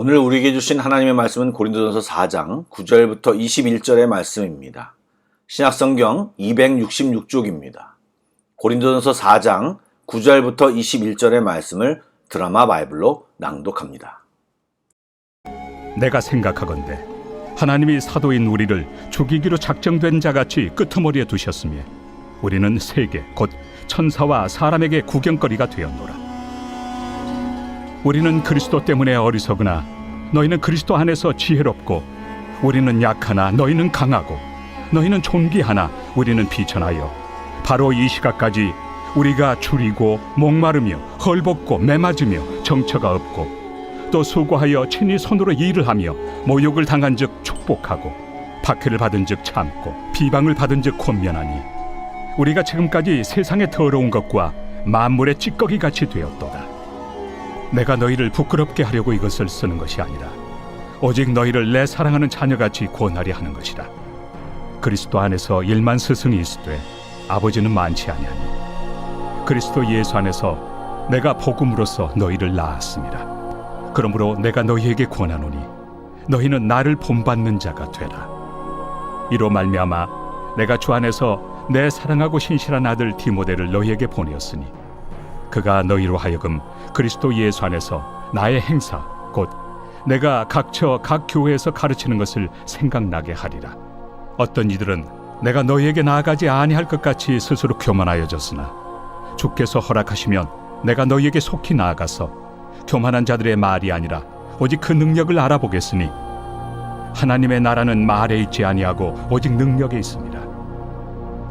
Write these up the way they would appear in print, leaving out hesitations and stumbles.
오늘 우리에게 주신 하나님의 말씀은 고린도전서 4장 9절부터 21절의 말씀입니다. 신약성경 266쪽입니다. 고린도전서 4장 9절부터 21절의 말씀을 드라마 바이블로 낭독합니다. 내가 생각하건대 하나님이 사도인 우리를 죽이기로 작정된 자같이 끄트머리에 두셨으며 우리는 세계 곧 천사와 사람에게 구경거리가 되었노라. 우리는 그리스도 때문에 어리석으나 너희는 그리스도 안에서 지혜롭고, 우리는 약하나 너희는 강하고, 너희는 존귀하나 우리는 비천하여 바로 이 시각까지 우리가 줄이고 목마르며 헐벗고 매맞으며 정처가 없고, 또 수고하여 친히 손으로 일을 하며 모욕을 당한 즉 축복하고, 박해를 받은 즉 참고, 비방을 받은 즉 권면하니 우리가 지금까지 세상의 더러운 것과 만물의 찌꺼기같이 되었도다. 내가 너희를 부끄럽게 하려고 이것을 쓰는 것이 아니라 오직 너희를 내 사랑하는 자녀같이 권하려 하는 것이라. 그리스도 안에서 1만 스승이 있으되 아버지는 많지 아니하니 그리스도 예수 안에서 내가 복음으로써 너희를 낳았습니다. 그러므로 내가 너희에게 권하노니 너희는 나를 본받는 자가 되라. 이로 말미암아 내가 주 안에서 내 사랑하고 신실한 아들 디모데를 너희에게 보내었으니 그가 너희로 하여금 그리스도 예수 안에서 나의 행사 곧 내가 각처 각 교회에서 가르치는 것을 생각나게 하리라. 어떤 이들은 내가 너희에게 나아가지 아니할 것 같이 스스로 교만하여졌으나 주께서 허락하시면 내가 너희에게 속히 나아가서 교만한 자들의 말이 아니라 오직 그 능력을 알아보겠으니 하나님의 나라는 말에 있지 아니하고 오직 능력에 있습니다.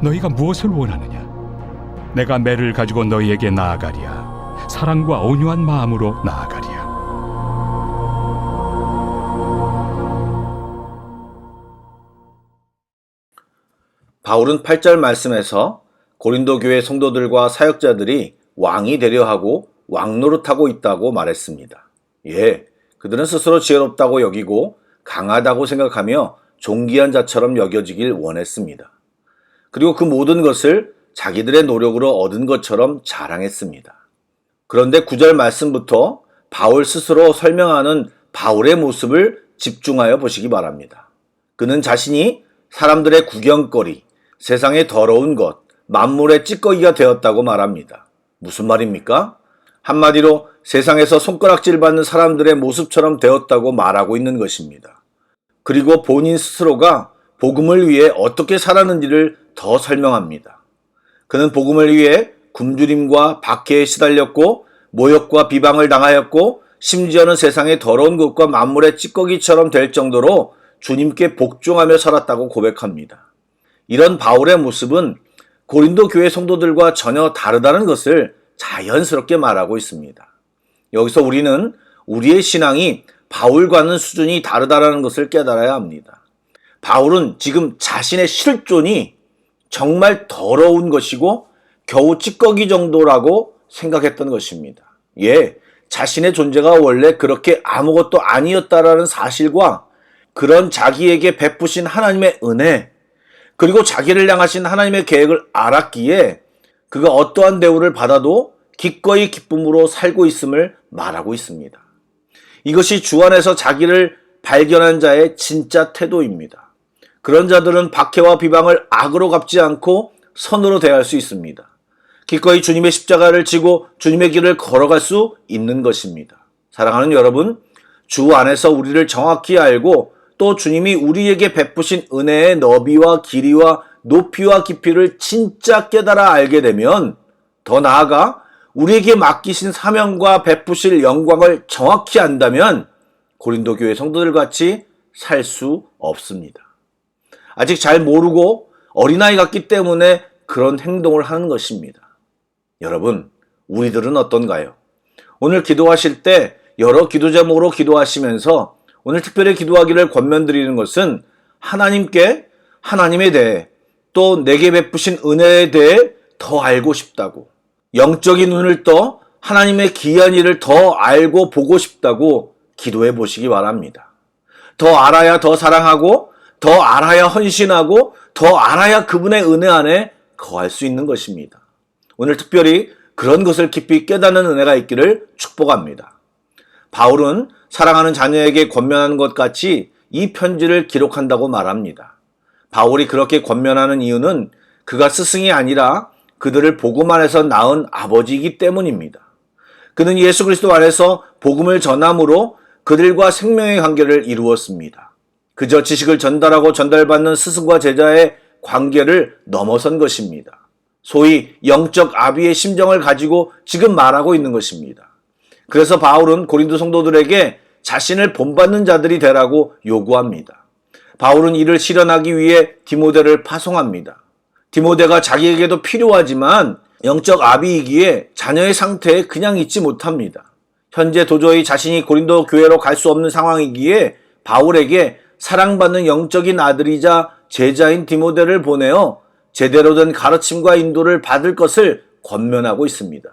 너희가 무엇을 원하느냐? 내가 매를 가지고 너희에게 나아가리야. 사랑과 온유한 마음으로 나아가리야. 바울은 8절 말씀에서 고린도 교회 성도들과 사역자들이 왕이 되려 하고 왕노릇하고 있다고 말했습니다. 그들은 스스로 지혜롭다고 여기고 강하다고 생각하며 존귀한 자처럼 여겨지길 원했습니다. 그리고 그 모든 것을 자기들의 노력으로 얻은 것처럼 자랑했습니다. 그런데 9절 말씀부터 바울 스스로 설명하는 바울의 모습을 집중하여 보시기 바랍니다. 그는 자신이 사람들의 구경거리, 세상의 더러운 것, 만물의 찌꺼기가 되었다고 말합니다. 무슨 말입니까? 한마디로 세상에서 손가락질 받는 사람들의 모습처럼 되었다고 말하고 있는 것입니다. 그리고 본인 스스로가 복음을 위해 어떻게 살았는지를 더 설명합니다. 그는 복음을 위해 굶주림과 박해에 시달렸고 모욕과 비방을 당하였고 심지어는 세상의 더러운 것과 만물의 찌꺼기처럼 될 정도로 주님께 복종하며 살았다고 고백합니다. 이런 바울의 모습은 고린도 교회 성도들과 전혀 다르다는 것을 자연스럽게 말하고 있습니다. 여기서 우리는 우리의 신앙이 바울과는 수준이 다르다는 것을 깨달아야 합니다. 바울은 지금 자신의 실존이 정말 더러운 것이고 겨우 찌꺼기 정도라고 생각했던 것입니다. 자신의 존재가 원래 그렇게 아무것도 아니었다라는 사실과 그런 자기에게 베푸신 하나님의 은혜, 그리고 자기를 향하신 하나님의 계획을 알았기에 그가 어떠한 대우를 받아도 기꺼이 기쁨으로 살고 있음을 말하고 있습니다. 이것이 주 안에서 자기를 발견한 자의 진짜 태도입니다. 그런 자들은 박해와 비방을 악으로 갚지 않고 선으로 대할 수 있습니다. 기꺼이 주님의 십자가를 지고 주님의 길을 걸어갈 수 있는 것입니다. 사랑하는 여러분, 주 안에서 우리를 정확히 알고 또 주님이 우리에게 베푸신 은혜의 너비와 길이와 높이와 깊이를 진짜 깨달아 알게 되면, 더 나아가 우리에게 맡기신 사명과 베푸실 영광을 정확히 안다면 고린도 교회 성도들 같이 살 수 없습니다. 아직 잘 모르고 어린아이 같기 때문에 그런 행동을 하는 것입니다. 여러분, 우리들은 어떤가요? 오늘 기도하실 때 여러 기도 제목으로 기도하시면서 오늘 특별히 기도하기를 권면드리는 것은 하나님께, 하나님에 대해, 또 내게 베푸신 은혜에 대해 더 알고 싶다고, 영적인 눈을 떠 하나님의 기이한 일을 더 알고 보고 싶다고 기도해 보시기 바랍니다. 더 알아야 더 사랑하고, 더 알아야 헌신하고, 더 알아야 그분의 은혜 안에 거할 수 있는 것입니다. 오늘 특별히 그런 것을 깊이 깨닫는 은혜가 있기를 축복합니다. 바울은 사랑하는 자녀에게 권면하는 것 같이 이 편지를 기록한다고 말합니다. 바울이 그렇게 권면하는 이유는 그가 스승이 아니라 그들을 복음 안에서 낳은 아버지이기 때문입니다. 그는 예수 그리스도 안에서 복음을 전함으로 그들과 생명의 관계를 이루었습니다. 그저 지식을 전달하고 전달받는 스승과 제자의 관계를 넘어선 것입니다. 소위 영적 아비의 심정을 가지고 지금 말하고 있는 것입니다. 그래서 바울은 고린도 성도들에게 자신을 본받는 자들이 되라고 요구합니다. 바울은 이를 실현하기 위해 디모데를 파송합니다. 디모데가 자기에게도 필요하지만 영적 아비이기에 자녀의 상태에 그냥 있지 못합니다. 현재 도저히 자신이 고린도 교회로 갈 수 없는 상황이기에 바울에게 사랑받는 영적인 아들이자 제자인 디모데를 보내어 제대로 된 가르침과 인도를 받을 것을 권면하고 있습니다.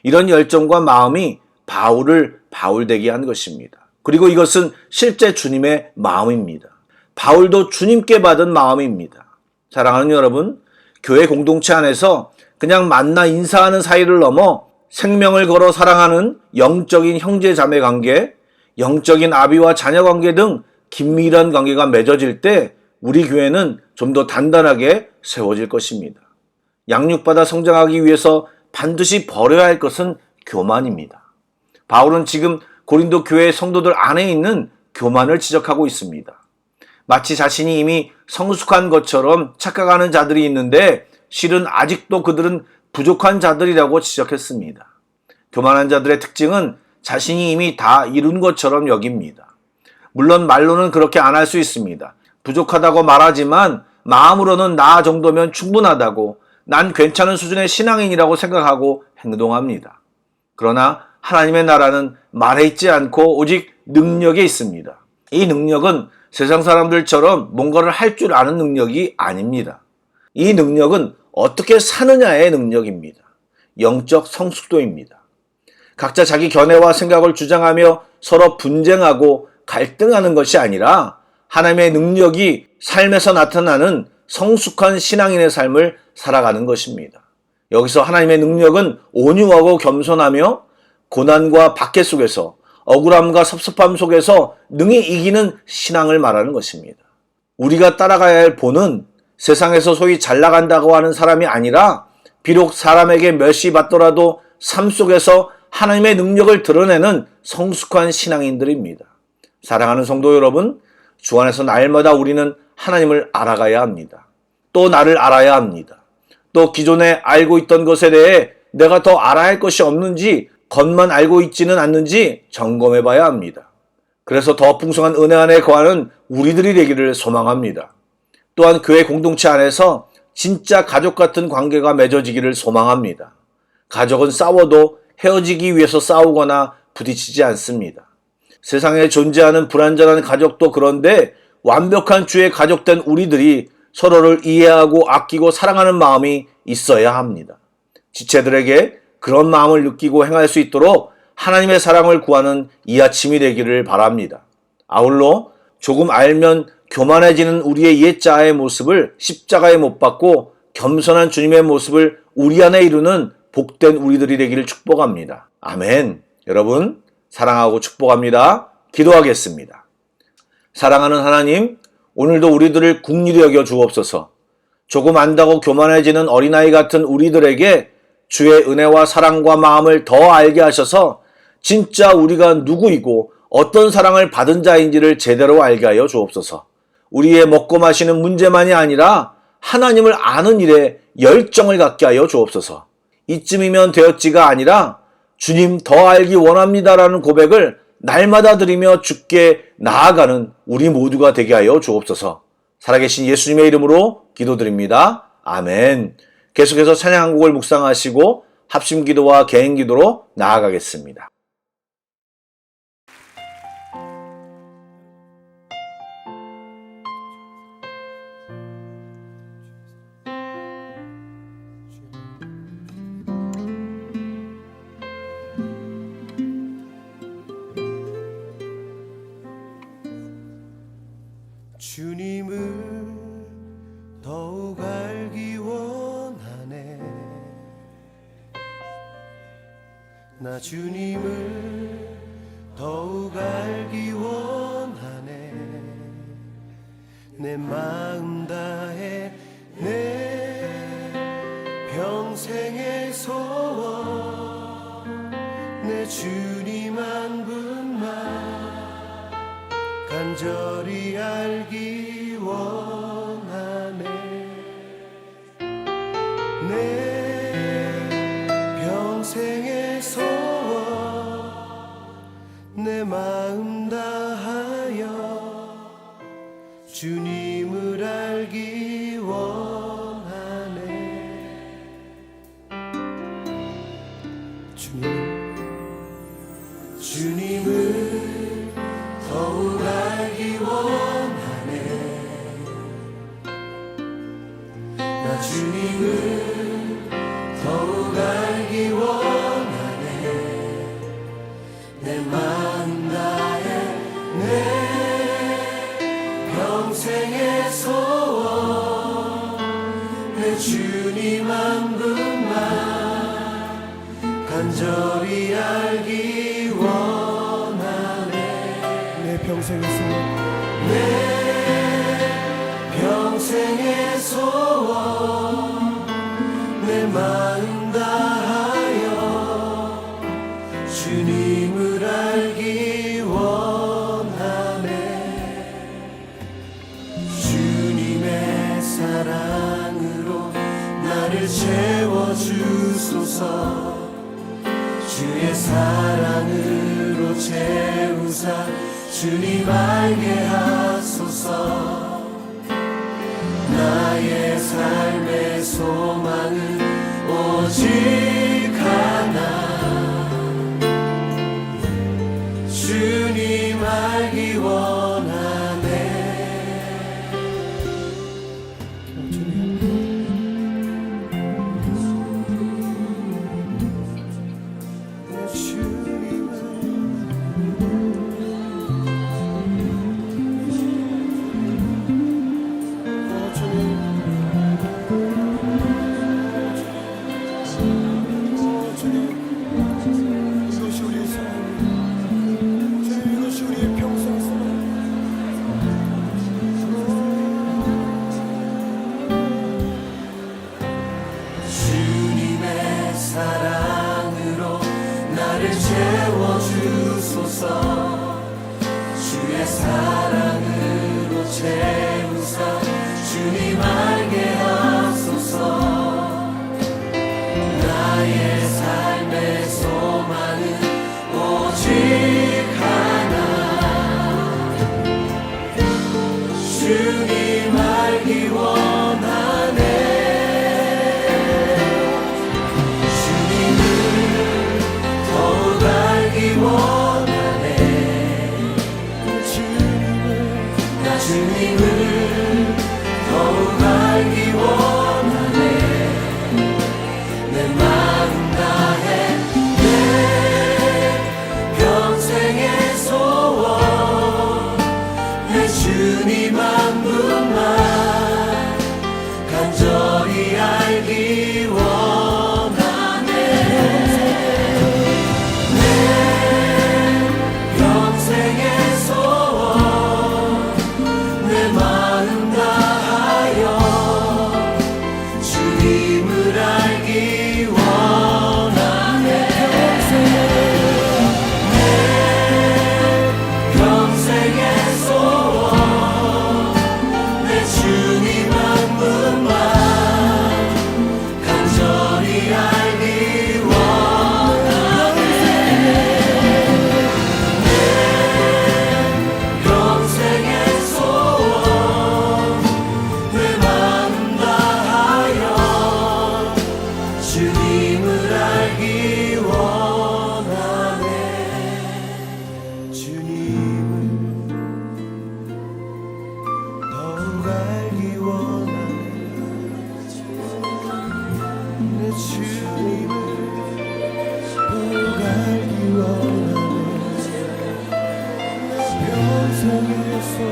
이런 열정과 마음이 바울을 바울되게 한 것입니다. 그리고 이것은 실제 주님의 마음입니다. 바울도 주님께 받은 마음입니다. 사랑하는 여러분, 교회 공동체 안에서 그냥 만나 인사하는 사이를 넘어 생명을 걸어 사랑하는 영적인 형제 자매 관계, 영적인 아비와 자녀 관계 등 긴밀한 관계가 맺어질 때 우리 교회는 좀 더 단단하게 세워질 것입니다. 양육받아 성장하기 위해서 반드시 버려야 할 것은 교만입니다. 바울은 지금 고린도 교회 성도들 안에 있는 교만을 지적하고 있습니다. 마치 자신이 이미 성숙한 것처럼 착각하는 자들이 있는데 실은 아직도 그들은 부족한 자들이라고 지적했습니다. 교만한 자들의 특징은 자신이 이미 다 이룬 것처럼 여깁니다. 물론 말로는 그렇게 안 할 수 있습니다. 부족하다고 말하지만 마음으로는 나 정도면 충분하다고, 난 괜찮은 수준의 신앙인이라고 생각하고 행동합니다. 그러나 하나님의 나라는 말에 있지 않고 오직 능력에 있습니다. 이 능력은 세상 사람들처럼 뭔가를 할 줄 아는 능력이 아닙니다. 이 능력은 어떻게 사느냐의 능력입니다. 영적 성숙도입니다. 각자 자기 견해와 생각을 주장하며 서로 분쟁하고 갈등하는 것이 아니라 하나님의 능력이 삶에서 나타나는 성숙한 신앙인의 삶을 살아가는 것입니다. 여기서 하나님의 능력은 온유하고 겸손하며 고난과 박해 속에서 억울함과 섭섭함 속에서 능히 이기는 신앙을 말하는 것입니다. 우리가 따라가야 할 본은 세상에서 소위 잘 나간다고 하는 사람이 아니라 비록 사람에게 멸시 받더라도 삶 속에서 하나님의 능력을 드러내는 성숙한 신앙인들입니다. 사랑하는 성도 여러분, 주 안에서 날마다 우리는 하나님을 알아가야 합니다. 또 나를 알아야 합니다. 또 기존에 알고 있던 것에 대해 내가 더 알아야 할 것이 없는지, 겉만 알고 있지는 않는지 점검해 봐야 합니다. 그래서 더 풍성한 은혜 안에 거하는 우리들이 되기를 소망합니다. 또한 교회 공동체 안에서 진짜 가족 같은 관계가 맺어지기를 소망합니다. 가족은 싸워도 헤어지기 위해서 싸우거나 부딪히지 않습니다. 세상에 존재하는 불완전한 가족도 그런데 완벽한 주의 가족된 우리들이 서로를 이해하고 아끼고 사랑하는 마음이 있어야 합니다. 지체들에게 그런 마음을 느끼고 행할 수 있도록 하나님의 사랑을 구하는 이 아침이 되기를 바랍니다. 아울러 조금 알면 교만해지는 우리의 옛자아의 모습을 십자가에 못 박고 겸손한 주님의 모습을 우리 안에 이루는 복된 우리들이 되기를 축복합니다. 아멘. 여러분, 사랑하고 축복합니다. 기도하겠습니다. 사랑하는 하나님, 오늘도 우리들을 긍휼히 여겨 주옵소서. 조금 안다고 교만해지는 어린아이 같은 우리들에게 주의 은혜와 사랑과 마음을 더 알게 하셔서 진짜 우리가 누구이고 어떤 사랑을 받은 자인지를 제대로 알게 하여 주옵소서. 우리의 먹고 마시는 문제만이 아니라 하나님을 아는 일에 열정을 갖게 하여 주옵소서. 이쯤이면 되었지가 아니라 주님 더 알기 원합니다라는 고백을 날마다 드리며 주께 나아가는 우리 모두가 되게 하여 주옵소서. 살아계신 예수님의 이름으로 기도드립니다. 아멘. 계속해서 찬양 한 곡을 묵상하시고 합심기도와 개인기도로 나아가겠습니다. 주님을 더욱 알기 원하네. 나 주님을 더욱 알기 마음 다해 내 평생의 소원 내 주님 한 분만 간절히 알기 원하네. 내 평생의 소원 내 마음 다하여 주님을 알기 원하네. 주님을 더욱 알기 원하네. 나 주님을 더욱 알기 원하네. 내 마음 다해 내 평생의 소원 내 주님 한 분만 간절히 알기 원하네. 내 평생의 소원 내 평생의 소원 내 마음 다하여 주님을 알기 원하네. 주님의 사랑으로 나를 채워주소서. 주의 사랑으로 채우사 주님 알게 하소서. 나의 삶의 소망은 오직 하나 주님 알기 원하네. 이것이 우리의 사랑입니다. 주님, 이것이 우리의 평생 사랑. 주님의 사랑으로 나를 채워주소서. 주의 사랑으로 채우사 주님 알게 하소서. 나의 삶의 소망은 오직 하나 주님 알기 원하네. 주님을 더욱 알기 원하네. 나 주님을 더욱 알기 원하네. 내 마음 다해 내 평생의 소원 내 주님 한 분만 간절히 알기 원하네. 내 평생의 소원 내 마음 다하여 주님을 알기 원하네. 내 평생의 소원 내 주님 한 분만 간절히 알기 원하네. 내 평생의 소원 내 마음 다하여 주님을 알기 원하네. 주님을 더욱 알기 원하네. 내 주님을 더욱 알기 원하네. 내 평생의 소원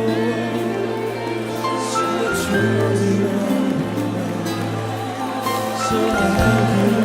내 주님 알기